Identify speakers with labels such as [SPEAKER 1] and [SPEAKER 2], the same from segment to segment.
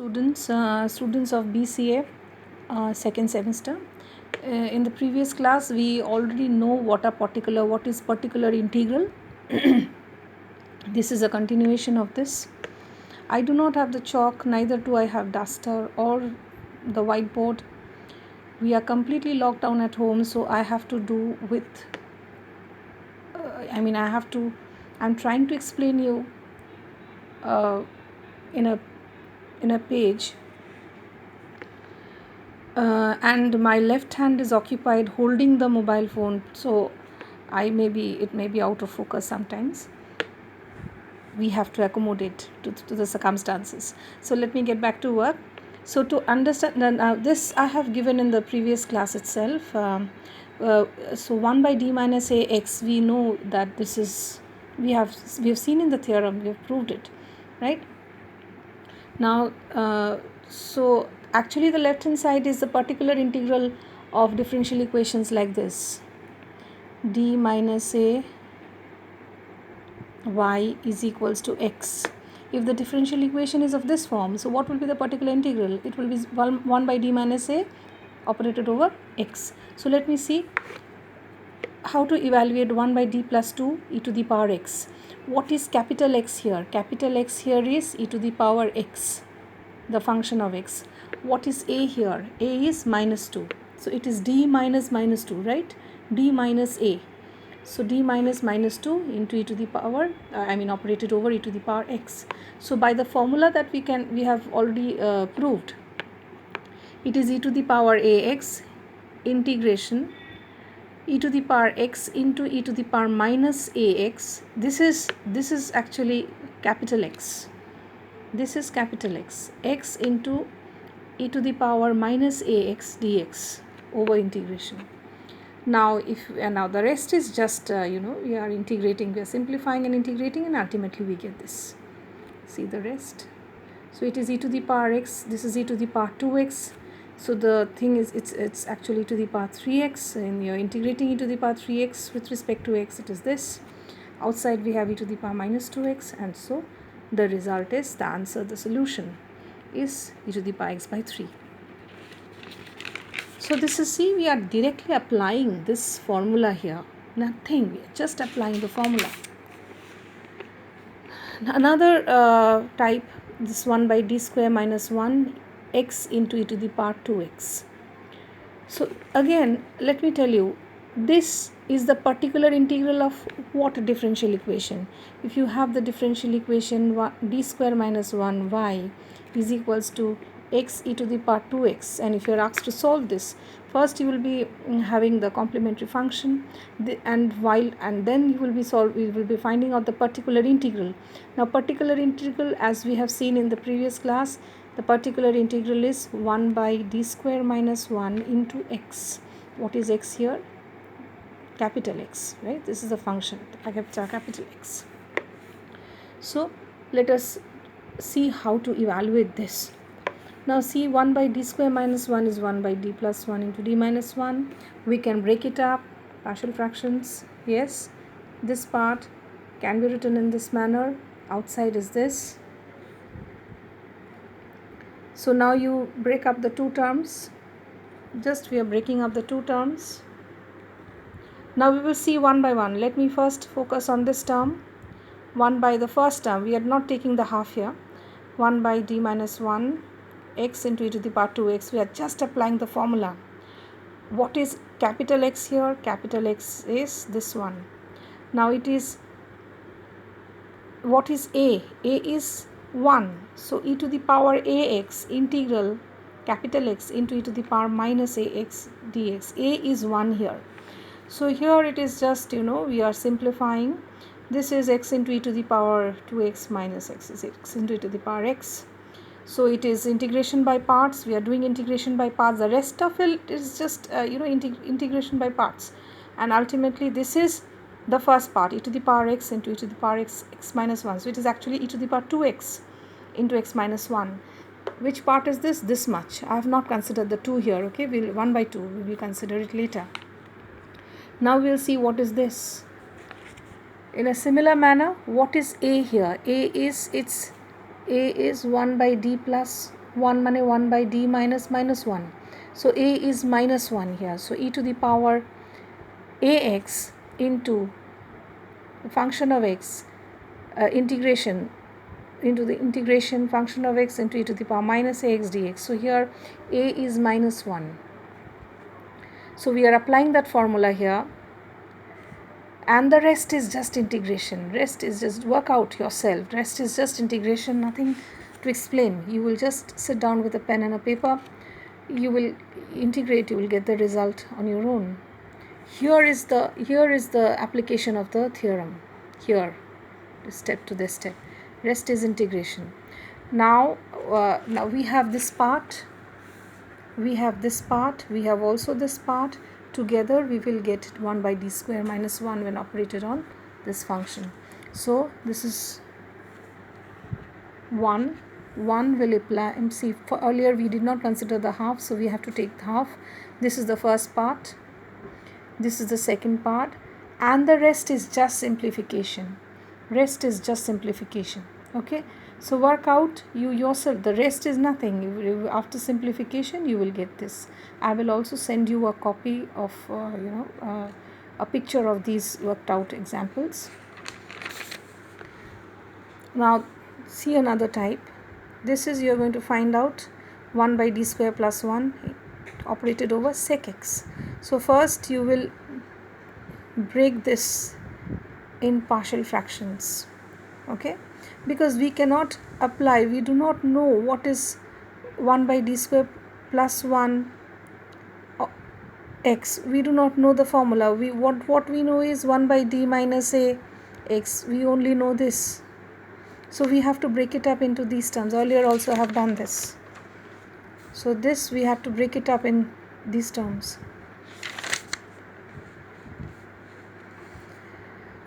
[SPEAKER 1] Students of BCA second semester. In the previous class we already know what is particular integral. This is a continuation of this. I do not have the chalk, neither do I have duster or the whiteboard. We are completely locked down at home, so I have to do with I'm trying to explain you in a page, and my left hand is occupied holding the mobile phone, so it may be out of focus sometimes. We have to accommodate to the circumstances. So let me get back to work. So to understand this, I have given in the previous class itself. So 1 by d minus a x, we know that this is, we have seen in the theorem, we have proved it, right? Now so actually the left hand side is the particular integral of differential equations like this: d minus a y is equals to x. If the differential equation is of this form, so what will be the particular integral? It will be 1 by d minus a operated over x. So let me see how to evaluate 1 by d plus 2 e to the power x. What is capital X here? Capital X here is e to the power x, the function of x. What is a here? A is minus 2. So it is d minus minus 2, right? D minus a. So d minus minus 2 into e to the power, operated over e to the power x. So by the formula that we have already proved, it is e to the power ax integration e to the power x into e to the power minus ax. This is actually capital X. This is capital X. X into e to the power minus ax dx over integration. Now the rest is just we are integrating, we are simplifying and integrating, and ultimately we get this. See the rest. So it is e to the power x, this is e to the power 2x. So the thing is, it's actually e to the power 3x, and you're integrating e to the power 3x with respect to x, it is this. Outside we have e to the power minus 2x, and so the result is, the answer, the solution is e to the power x by 3. So this is, see, we are directly applying this formula here. Nothing, we are just applying the formula. Another type, this 1 by d square minus 1 x into e to the power 2x. So again, let me tell you, this is the particular integral of what differential equation? If you have the differential equation d square minus 1y is equals to x e to the power 2x, and if you are asked to solve this, first you will be having the complementary function, and then you will be finding out the particular integral. Now particular integral, as we have seen in the previous class, the particular integral is 1 by d square minus 1 into x. What is x here? Capital X, right? This is the function, capital X. So let us see how to evaluate this. Now see, 1 by d square minus 1 is 1 by d plus 1 into d minus 1. We can break it up, partial fractions. Yes, this part can be written in this manner. Outside is this. So now you break up the two terms. We are breaking up the two terms. Now we will see one by one. Let me first focus on this term. 1 by the first term, we are not taking the half here. 1 by d minus 1 x into e to the power 2x. We are just applying the formula. What is capital X here? Capital X is this one. Now it is, what is a? A is 1. So e to the power ax integral capital X into e to the power minus ax dx. A is 1 here. So here it is just, we are simplifying. This is x into e to the power 2x minus x is x into e to the power x. So it is integration by parts. We are doing integration by parts. The rest of it is just integration by parts. And ultimately this is the first part, e to the power x into e to the power x minus 1. So it is actually e to the power 2x into x minus 1. Which part is this? This much. I have not considered the 2 here. Okay, 1 by 2. We will consider it later. Now we will see what is this. In a similar manner, what is a here? A is 1 by d plus 1 mane 1 by d minus minus 1. So a is minus 1 here. So e to the power ax into the function of x, integration into the integration function of x into e to the power minus ax dx. So here a is minus 1. So we are applying that formula here, and the rest is just integration. Rest is just work out yourself. Rest is just integration, nothing to explain. You will just sit down with a pen and a paper, you will integrate, you will get the result on your own. Here is the application of the theorem. Here, this step to this step. Rest is integration. Now we have this part, we have this part, we have also this part. Together we will get 1 by d square minus 1 when operated on this function. So this is 1 will apply. See, for earlier we did not consider the half, so we have to take the half. This is the first part, this is the second part, and the rest is just simplification. Rest is just simplification. Okay, so work out you yourself. The rest is nothing. After simplification you will get this. I will also send you a copy of a picture of these worked out examples. Now see another type. This is, you are going to find out 1 by d square plus 1 operated over sec x. So first you will break this in partial fractions. Okay, because we cannot apply, we do not know what is 1 by d square plus 1 x. We do not know the formula. What we know is 1 by d minus a x. We only know this. So we have to break it up into these terms. Earlier also I have done this. So this we have to break it up in these terms.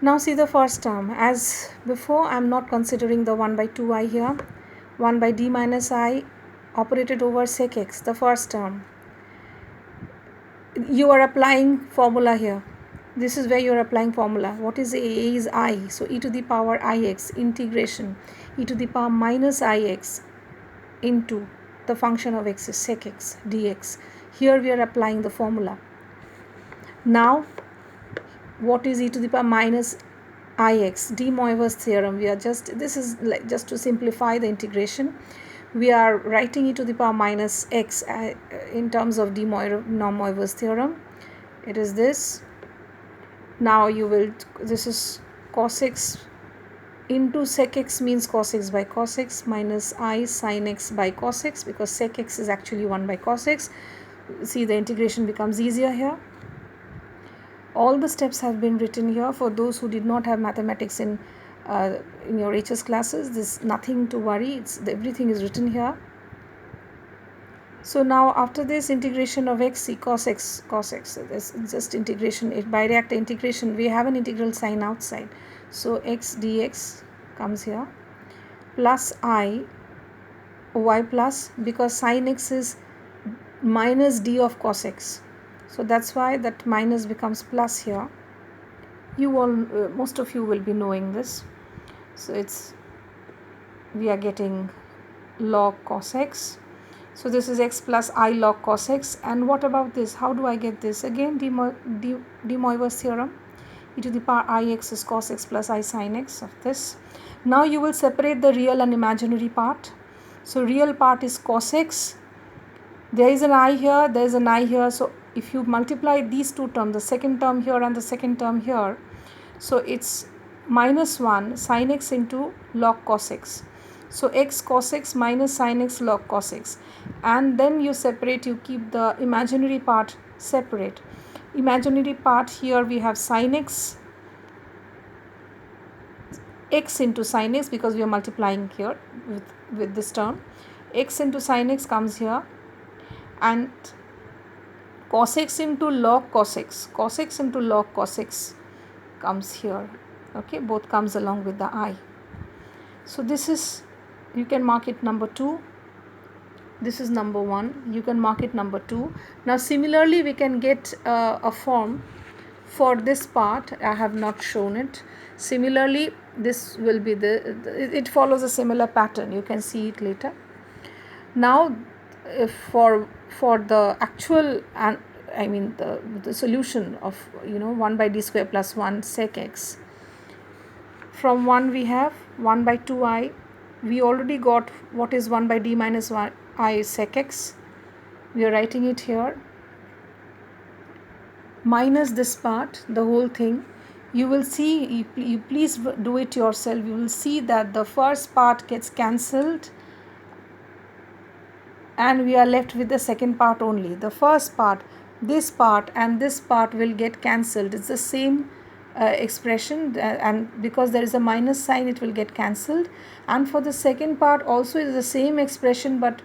[SPEAKER 1] Now see the first term. As before, I am not considering the 1 by 2i here. 1 by d minus I operated over sec x, the first term. You are applying formula here. This is where you are applying formula. What is a? A is I. So e to the power ix integration e to the power minus ix into the function of x is sec x dx. Here we are applying the formula. Now what is e to the power minus ix? De Moivre's theorem. We are just, this is like just to simplify the integration. We are writing e to the power minus x in terms of De Moivre's theorem. It is this. Now you will, this is cos x into sec x means cos x by cos x minus I sin x by cos x, because sec x is actually 1 by cos x. See, the integration becomes easier here. All the steps have been written here. For those who did not have mathematics in your HS classes, there's nothing to worry. Everything is written here. So now after this integration of x, see cos x, so this is just integration. By reactor integration we have an integral sign outside. So x dx comes here plus I y plus, because sin x is minus d of cos x. So that's why that minus becomes plus here. You all, most of you will be knowing this. So it's, we are getting log cos x. So this is x plus I log cos x. And what about this? How do I get this? Again, De Moivre's theorem. E to the power ix is cos x plus I sin x of this. Now you will separate the real and imaginary part. So real part is cos x. There is an I here, there is an I here. So if you multiply these two terms, the second term here and the second term here, so it's minus 1 sin x into log cos x. So x cos x minus sin x log cos x. And then you separate, you keep the imaginary part separate. Imaginary part here we have sin x, x into sin x, because we are multiplying here with this term. X into sin x comes here, and cos x into log cos x, cos x into log cos x comes here. Okay, both comes along with the I. So this is, you can mark it number 2. This is number 1. You can mark it number 2. Now similarly we can get a form for this part. I have not shown it. Similarly this will be it follows a similar pattern. You can see it later. Now if for the actual and I mean the solution of 1 by d square plus 1 sec x, from 1 we have 1 by 2i. We already got what is 1 by d minus 1 I sec x. We are writing it here, minus this part, the whole thing. You will see, you please do it yourself. You will see that the first part gets cancelled and we are left with the second part only. The first part, this part and this part will get cancelled. It's the same expression, and because there is a minus sign it will get cancelled. And for the second part also it is the same expression, but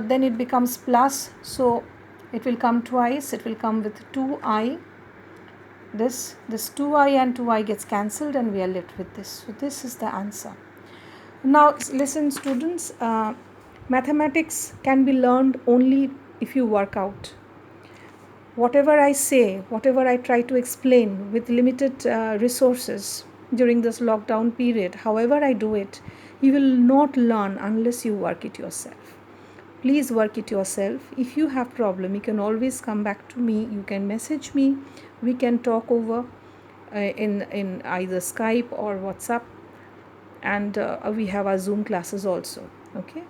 [SPEAKER 1] then it becomes plus, so it will come twice. It will come with 2i. This 2i and 2i gets cancelled and we are left with this. So this is the answer. Now listen students, mathematics can be learned only if you work out. Whatever I say, whatever I try to explain with limited resources during this lockdown period, however I do it, you will not learn unless you work it yourself. Please work it yourself. If you have problem, you can always come back to me. You can message me. We can talk over in either Skype or WhatsApp, and we have our Zoom classes also. Okay.